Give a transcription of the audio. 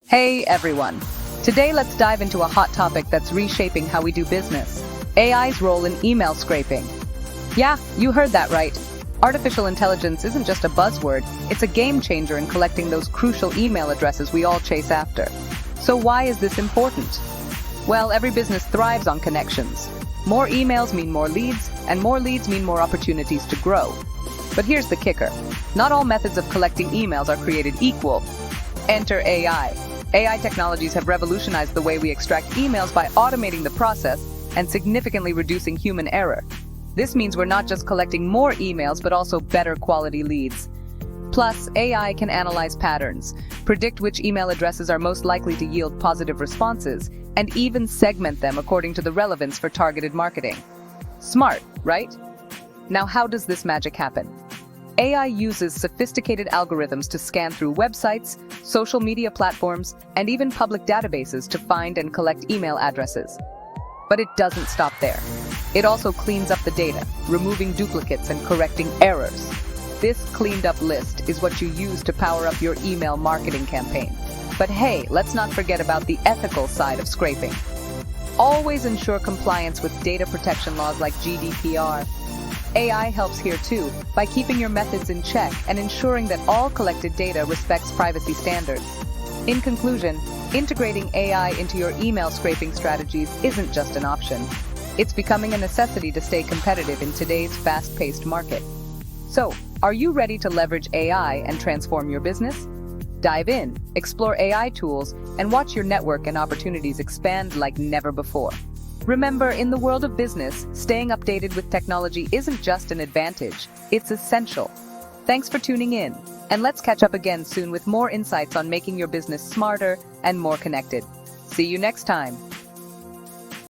Hey everyone! Today let's dive into a hot topic that's reshaping how we do business. AI's role in email scraping. Yeah, you heard that right. Artificial intelligence isn't just a buzzword, it's a game changer in collecting those crucial email addresses we all chase after. So why is this important? Well, every business thrives on connections. More emails mean more leads, and more leads mean more opportunities to grow. But here's the kicker. Not all methods of collecting emails are created equal. Enter AI. AI technologies have revolutionized the way we extract emails by automating the process and significantly reducing human error. This means we're not just collecting more emails, but also better quality leads. Plus, AI can analyze patterns, predict which email addresses are most likely to yield positive responses, and even segment them according to the relevance for targeted marketing. Smart, right? Now, how does this magic happen? AI uses sophisticated algorithms to scan through websites, social media platforms, and even public databases to find and collect email addresses. But it doesn't stop there. It also cleans up the data, removing duplicates and correcting errors. This cleaned up list is what you use to power up your email marketing campaign. But hey, let's not forget about the ethical side of scraping. Always ensure compliance with data protection laws like GDPR. AI helps here too, by keeping your methods in check and ensuring that all collected data respects privacy standards. In conclusion, integrating AI into your email scraping strategies isn't just an option. It's becoming a necessity to stay competitive in today's fast-paced market. So, are you ready to leverage AI and transform your business? Dive in, explore AI tools, and watch your network and opportunities expand like never before. Remember, in the world of business, staying updated with technology isn't just an advantage, it's essential. Thanks for tuning in, and let's catch up again soon with more insights on making your business smarter and more connected. See you next time.